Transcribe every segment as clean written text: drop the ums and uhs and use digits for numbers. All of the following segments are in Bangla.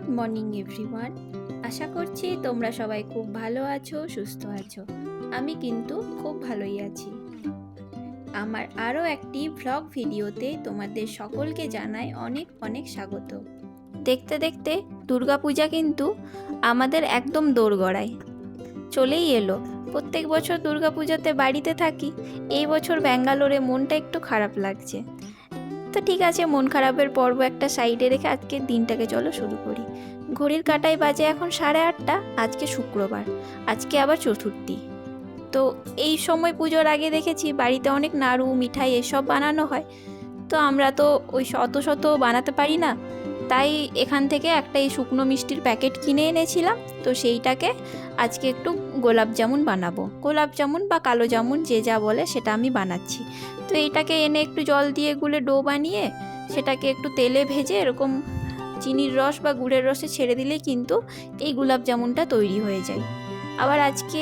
Good morning everyone. আশা করছি তোমরা সবাই খুব ভালো আছো, সুস্থ আছো। আমি কিন্তু খুব ভালোই আছি। আমার আরও একটি ভ্লগ ভিডিওতে তোমাদের সকলকে জানাই অনেক অনেক স্বাগত। দেখতে দেখতে দুর্গাপূজা কিন্তু আমাদের একদম দোরগোড়ায় চলেই এলো। প্রত্যেক বছর দুর্গাপূজাতে বাড়িতে থাকি, এই বছর ব্যাঙ্গালোরে মনটা একটু খারাপ লাগছে। তো ঠিক আছে, মন খারাপের পর্ব একটা সাইডে রেখে আজকের দিনটাকে চলো শুরু করি। ঘড়ির কাঁটায় বাজে এখন 8:30। আজকে শুক্রবার, আজকে আবার চতুর্থী। তো এই সময় পুজোর আগে দেখেছি বাড়িতে অনেক নাড়ু মিঠাই এসব বানানো হয়। তো আমরা তো ওই শত শত বানাতে পারি না, তাই এখান থেকে একটা এই শুকনো মিষ্টির প্যাকেট কিনে এনেছিলাম। তো সেইটাকে আজকে একটু গোলাপ জামুন বানাবো, গোলাপ জামুন বা কালো জামুন যে যা বলে সেটা আমি বানাচ্ছি। তো এইটাকে এনে একটু জল দিয়ে গুলে ডো বানিয়ে সেটাকে একটু তেলে ভেজে এরকম চিনির রস বা গুড়ের রসে ছেড়ে দিলেই কিন্তু এই গোলাপ জামুনটা তৈরি হয়ে যায়। আবার আজকে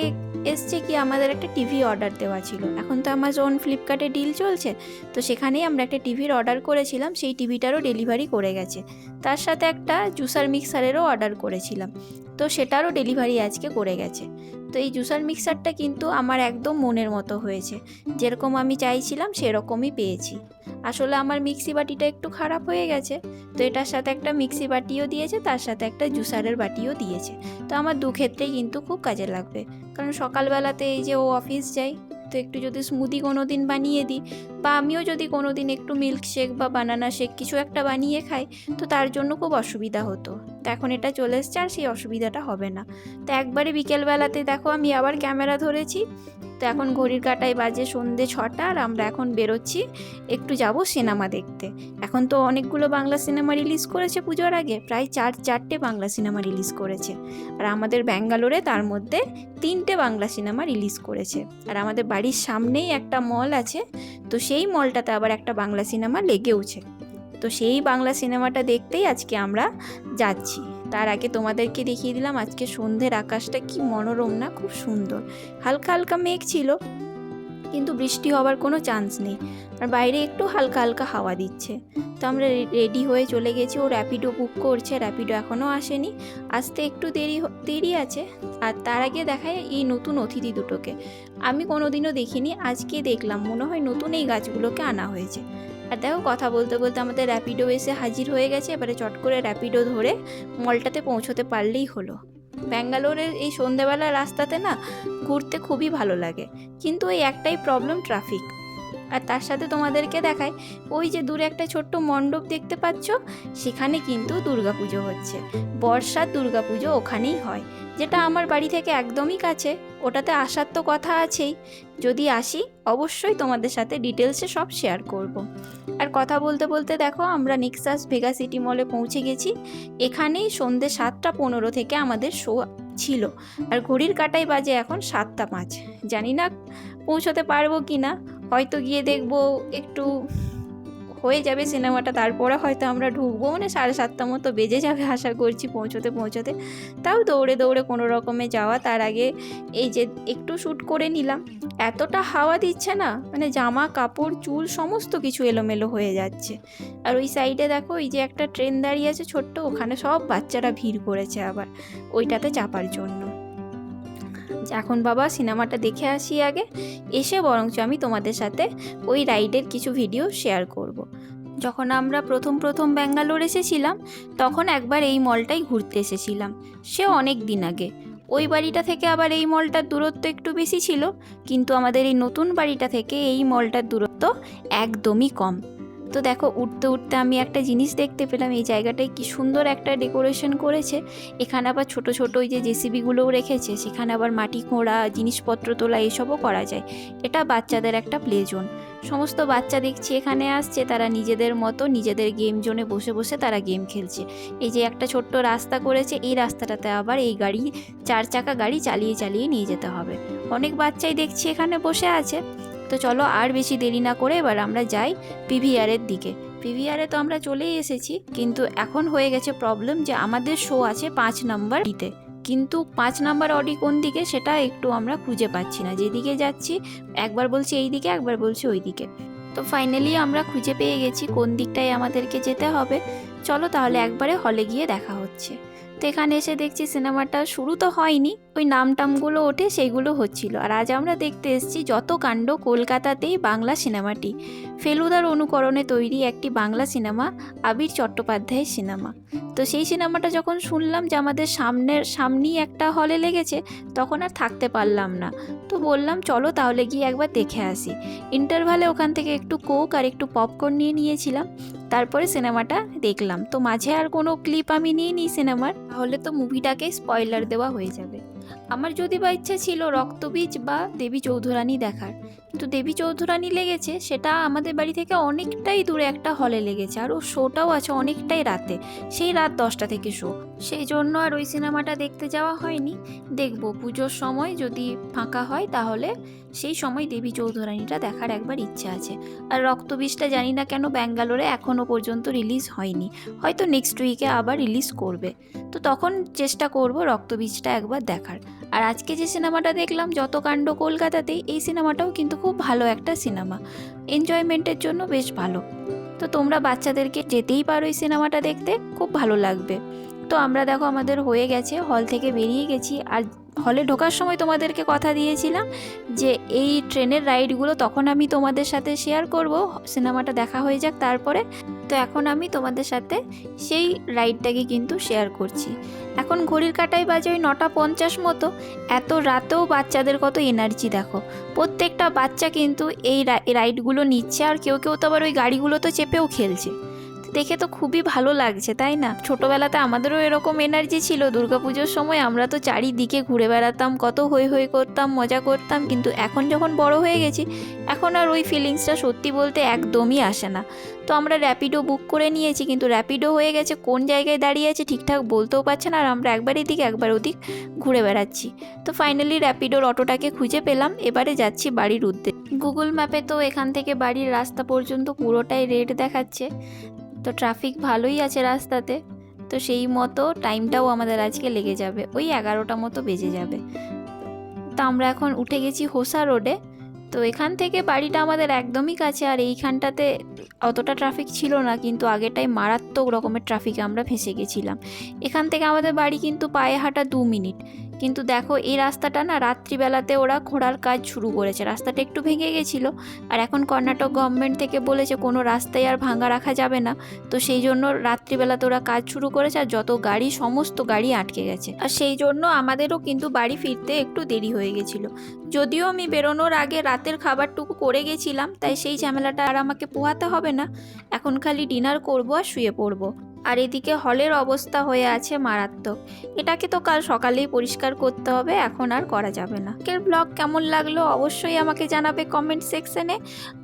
এসছে কি, আমাদের একটা টিভি অর্ডার দেওয়া ছিল। এখন তো অ্যামাজন ফ্লিপকার্টে ডিল চলছে, তো সেখানেই আমরা একটা টিভির অর্ডার করেছিলাম, সেই টিভিটারও ডেলিভারি করে গেছে। তার সাথে একটা জুসার মিক্সারেরও অর্ডার করেছিলাম, তো সেটারও ডেলিভারি আজকে করে গেছে। তো এই জুসার মিক্সারটা কিন্তু আমার একদম মনের মতো হয়েছে, যেরকম আমি চাইছিলাম সেরকমই পেয়েছি। আসলে আমার মিক্সি বাটিটা একটু খারাপ হয়ে গেছে, তো এটার সাথে একটা মিক্সি বাটিও দিয়েছে, তার সাথে একটা জুসারের বাটিও দিয়েছে। তো আমার দু ক্ষেত্রেই কিন্তু খুব কাজে লাগবে, কারণ সকালবেলাতে এই যে ও অফিস যায়, তো একটু যদি স্মুদি কোনো দিন বানিয়ে দিই, বা আমিও যদি কোনো দিন একটু মিল্ক শেক বা বানানা শেক কিছু একটা বানিয়ে খাই, তো তার জন্য খুব অসুবিধা হতো। তো এখন এটা চলে এসছে আর সেই অসুবিধাটা হবে না। তো একবারে বিকেলবেলাতে দেখো আমি আবার ক্যামেরা ধরেছি। তো এখন ঘড়ির কাঁটায় বাজে সন্ধ্যে 6টা, আর আমরা এখন বেরোচ্ছি, একটু যাব সিনেমা দেখতে। এখন তো অনেকগুলো বাংলা সিনেমা রিলিজ করেছে পুজোর আগে, প্রায় চারটে বাংলা সিনেমা রিলিজ করেছে। আর আমাদের ব্যাঙ্গালোরে তার মধ্যে 3টে বাংলা সিনেমা রিলিজ করেছে। আর আমাদের বাড়ির সামনেই একটা মল আছে, তো সেই মলটাতে আবার একটা বাংলা সিনেমা লেগেওছে। তো সেই বাংলা সিনেমাটা দেখতেই আজকে আমরা যাচ্ছি। তার আগে তোমাদেরকে দেখিয়ে দিলাম আজকে সন্ধ্যের আকাশটা কি মনোরম না, খুব সুন্দর। হালকা হালকা মেঘ ছিল, কিন্তু বৃষ্টি হওয়ার কোনো চান্স নেই। আর বাইরে একটু হালকা হালকা হাওয়া দিচ্ছে। তো আমরা রেডি হয়ে চলে গেছি, ও র্যাপিডো বুক করছে, র্যাপিডো এখনও আসেনি, আসতে একটু দেরি আছে। আর তার আগে দেখায় এই নতুন অতিথি দুটোকে, আমি কোনোদিনও দেখিনি, আজকে দেখলাম, মনে হয় নতুন এই গাছগুলোকে আনা হয়েছে। আর দেখো কথা বলতে বলতে আমাদের র্যাপিডো এসে হাজির হয়ে গেছে। এবারে চট করে র্যাপিডো ধরে মলটাতে পৌঁছতে পারলেই হলো। ব্যাঙ্গালোরের এই সন্ধ্যেবেলার রাস্তাতে না ঘুরতে খুবই ভালো লাগে, কিন্তু এই একটাই প্রবলেম, ট্রাফিক। আর তার সাথে তোমাদেরকে দেখায়, ওই যে দূরে একটা ছোট্ট মণ্ডপ দেখতে পাচ্ছ, সেখানে কিন্তু দুর্গাপুজো হচ্ছে। বর্ষার দুর্গাপুজো ওখানেই হয়, যেটা আমার বাড়ি থেকে একদমই কাছে। ওটাতে আসার তো কথা আছেই, যদি আসি অবশ্যই তোমাদের সাথে ডিটেলসে সব শেয়ার করব। আর কথা বলতে বলতে দেখো আমরা নেক্সাস ভেগা সিটি মলে পৌঁছে গেছি। এখানেই সন্ধ্যে 7:15 থেকে আমাদের শো ছিল, আর ঘড়ির কাঁটায় বাজে এখন 7:05। জানি না পৌঁছতে পারবো কি না, হয়তো গিয়ে দেখবো একটু হয়ে যাবে সিনেমাটা, তারপরে হয়তো আমরা ঢুকবো, মানে 7:30 মতো বেজে যাবে আশা করছি পৌঁছতে। তাও দৌড়ে দৌড়ে কোনো রকমে যাওয়া। তার আগে এই যে একটু শ্যুট করে নিলাম। এতটা হাওয়া দিচ্ছে না, মানে জামা কাপড় চুল সমস্ত কিছু এলোমেলো হয়ে যাচ্ছে। আর ওই সাইডে দেখো এই যে একটা ট্রেন দাঁড়িয়ে আছে ছোট্ট, ওখানে সব বাচ্চারা ভিড় করেছে আবার ওইটাতে চাপার জন্য। এখন বাবা সিনেমাটা দেখে আসি আগে, এসে বরঞ্চ আমি তোমাদের সাথে ওই রাইডের কিছু ভিডিও শেয়ার করব। যখন আমরা প্রথম ব্যাঙ্গালোর এসেছিলাম, তখন একবার এই মলটাই ঘুরতে এসেছিলাম, সে অনেক দিন আগে। ওই বাড়িটা থেকে আবার এই মলটার দূরত্ব একটু বেশি ছিল, কিন্তু আমাদের এই নতুন বাড়িটা থেকে এই মলটার দূরত্ব একদমই কম। তো দেখো উঠতে উঠতে আমি একটা জিনিস দেখতে পেলাম, এই জায়গাটায় কি সুন্দর একটা ডেকোরেশন করেছে। এখানে আবার ছোট ছোট ওই যে জেসিবিগুলোও রেখেছে, সেখানে আবার মাটি খোঁড়া জিনিসপত্র তোলা এসবও করা যায়। এটা বাচ্চাদের একটা প্লে জোন। সমস্ত বাচ্চা দেখছি এখানে আসছে, তারা নিজেদের মতো নিজেদের গেম জোনে বসে বসে তারা গেম খেলছে। এই যে একটা ছোট্ট রাস্তা করেছে, এই রাস্তাটাতে আবার এই গাড়ি 4 চাকা গাড়ি চালিয়ে চালিয়ে নিয়ে যেতে হবে। অনেক বাচ্চাই দেখছি এখানে বসে আছে। তো চলো আর বেশি দেরি না করে এবার আমরা যাই পিভিআরের দিকে। পিভিআরে তো আমরা চলেই এসেছি, কিন্তু এখন হয়ে গেছে প্রবলেম যে আমাদের শো আছে 5 নম্বর ডিতে, কিন্তু 5 নম্বর অডি কোন দিকে সেটা একটু আমরা খুঁজে পাচ্ছি না। যেদিকে যাচ্ছি একবার বলছি এই দিকে, একবার বলছি ওই দিকে। তো ফাইনালি আমরা খুঁজে পেয়ে গেছি কোন দিকটায় আমাদেরকে যেতে হবে। চলো তাহলে একবারে হলে গিয়ে দেখা হচ্ছে। তো এখানে এসে দেখছি সিনেমাটা শুরু তো হয়নি, ওই নামটামগুলো ওঠে সেইগুলো হচ্ছিল। আর আজ আমরা দেখতে এসেছি যত কাণ্ড কলকাতাতেই বাংলা সিনেমাটি, ফেলুদার অনুকরণে তৈরি একটি বাংলা সিনেমা, আবির চট্টোপাধ্যায়ের সিনেমা। তো সেই সিনেমাটা যখন শুনলাম যে আমাদের সামনেই একটা হলে লেগেছে, তখন আর থাকতে পারলাম না। তো বললাম চলো তাহলে গিয়ে একবার দেখে আসি। ইন্টারভালে ওখান থেকে একটু কোক আর একটু পপকর্ন নিয়েছিলাম, তারপরে সিনেমাটা দেখলাম। তো মাঝে আর কোনো ক্লিপ আমি নিইনি সিনেমার, তাহলে তো মুভিটাকে স্পয়লার দেওয়া হয়ে যাবে। আমার যদি বা ইচ্ছা ছিল রক্তবীজ বা দেবী চৌধুরানী দেখার, কিন্তু দেবী চৌধুরানী লেগেছে সেটা আমাদের বাড়ি থেকে অনেকটাই দূরে একটা হলে লেগেছে, আর ও শোটাও আছে অনেকটাই রাতে, সেই রাত 10টা থেকে শো। সেই জন্য আর ওই সিনেমাটা দেখতে যাওয়া হয়নি। দেখবো পুজোর সময় যদি ফাঁকা হয় তাহলে সেই সময় দেবী চৌধুরানীটা দেখার একবার ইচ্ছা আছে। আর রক্তবীজটা জানি না কেন ব্যাঙ্গালোরে এখনও পর্যন্ত রিলিজ হয়নি, হয়তো নেক্সট উইকে আবার রিলিজ করবে। তো তখন চেষ্টা করব রক্তবীজটা একবার দেখার। আর আজকে যে সিনেমাটা দেখলাম যত কাণ্ড কলকাতাতেই, এই সিনেমাটাও কিন্তু খুব ভালো একটা সিনেমা, এনজয়মেন্টের জন্য বেশ ভালো। তো তোমরা বাচ্চাদেরকে যেতেই পারো এই সিনেমাটা দেখতে, খুব ভালো লাগবে। তো আমরা দেখো আমাদের হয়ে গেছে, হল থেকে বেরিয়ে গেছি। আর হলে ঢোকার সময় তোমাদেরকে কথা দিয়েছিলাম যে এই ট্রেনের রাইডগুলো তখন আমি তোমাদের সাথে শেয়ার করব, সিনেমাটা দেখা হয়ে যাক তারপরে। তো এখন আমি তোমাদের সাথে সেই রাইডটাকে কিন্তু শেয়ার করছি। এখন ঘড়ির কাঁটায় বাজে ওই 9:50 মতো। এত রাতেও বাচ্চাদের কত এনার্জি দেখো, প্রত্যেকটা বাচ্চা কিন্তু এই রাইডগুলো নিচ্ছে, আর কেউ কেউ তো আবার ওই গাড়িগুলোতে চেপেও খেলছে। দেখে তো খুবই ভালো লাগছে, তাই না? ছোটোবেলাতে আমাদেরও এরকম এনার্জি ছিল, দুর্গাপুজোর সময় আমরা তো চারিদিকে ঘুরে বেড়াতাম, কত হই হই করতাম, মজা করতাম। কিন্তু এখন যখন বড় হয়ে গেছি, এখন আর ওই ফিলিংসটা সত্যি বলতে একদমই আসে না। তো আমরা র্যাপিডো বুক করে নিয়েছি, কিন্তু র্যাপিডো হয়ে গেছে, কোন জায়গায় দাঁড়িয়ে আছে ঠিকঠাক বলতেও পারছে না, আর আমরা একবার এদিক একবার ওদিক ঘুরে বেড়াচ্ছি। তো ফাইনালি র্যাপিডোর অটোটাকে খুঁজে পেলাম, এবারে যাচ্ছি বাড়ির উদ্দেশ্যে। গুগল ম্যাপে তো এখান থেকে বাড়ির রাস্তা পর্যন্ত পুরোটাই রেড দেখাচ্ছে, তো ট্রাফিক ভালোই আছে রাস্তাতে। তো সেই মতো টাইমটাও আমাদের আজকে লেগে যাবে, ওই 11টা মতো বেজে যাবে। তো আমরা এখন উঠে গেছি হোসা রোডে। তো এখান থেকে বাড়িটা আমাদের একদমই কাছে, আর এইখানটাতে অতটা ট্রাফিক ছিল না, কিন্তু আগেরটাই মারাত্মক রকমের ট্রাফিকে আমরা ফেঁসে গেছিলাম। এখান থেকে আমাদের বাড়ি কিন্তু পায়ে হাঁটা 2 মিনিট। কিন্তু দেখো এই রাস্তাটা না রাত্রিবেলাতে ওরা খোঁড়ার কাজ শুরু করেছে, রাস্তাটা একটু ভেঙে গেছিলো। আর এখন কর্ণাটক গভর্নমেন্ট থেকে বলেছে কোনো রাস্তায় আর ভাঙা রাখা যাবে না, তো সেই জন্য রাত্রিবেলাতে ওরা কাজ শুরু করেছে, আর যত গাড়ি সমস্ত গাড়ি আটকে গেছে। আর সেই জন্য আমাদেরও কিন্তু বাড়ি ফিরতে একটু দেরি হয়ে গেছিলো। যদিও আমি বেরোনোর আগে রাতের খাবারটুকু করে গেছিলাম, তাই সেই ঝামেলাটা আর আমাকে পোহাতে হবে না। এখন খালি ডিনার করব আর শুয়ে পড়বো। আর এদিকে হলের অবস্থা হয়ে আছে মারাত্মক, এটাকে তো কাল সকালেই পরিষ্কার করতে হবে, এখন আর করা যাবে না। আজকের ব্লগ কেমন লাগলো অবশ্যই আমাকে জানাবে কমেন্ট সেকশনে।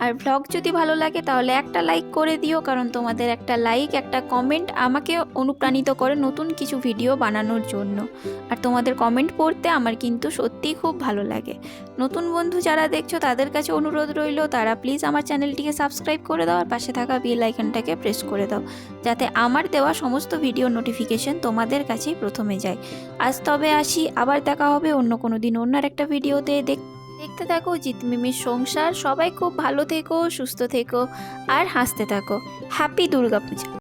আর ব্লগ যদি ভালো লাগে তাহলে একটা লাইক করে দিও, কারণ তোমাদের একটা লাইক একটা কমেন্ট আমাকে অনুপ্রাণিত করে নতুন কিছু ভিডিও বানানোর জন্য। আর তোমাদের কমেন্ট পড়তে আমার কিন্তু সত্যিই খুব ভালো লাগে। নতুন বন্ধু যারা দেখছো তাদের কাছে অনুরোধ রইল, তারা প্লিজ আমার চ্যানেলটিকে সাবস্ক্রাইব করে দাও, আর পাশে থাকা বেল আইকনটাকে প্রেস করে দাও, যাতে আমার দেওয়া সমস্ত ভিডিও নোটিফিকেশন তোমাদের কাছেই প্রথমে যায়। আজ তবে আসি, আবার দেখা হবে অন্য কোনো দিন অন্য একটা ভিডিওতে। দেখতে থাকো জিতমিমির সংসার। সবাই খুব ভালো থেকো, সুস্থ থেকো আর হাসতে থাকো। হ্যাপি দুর্গাপূজা।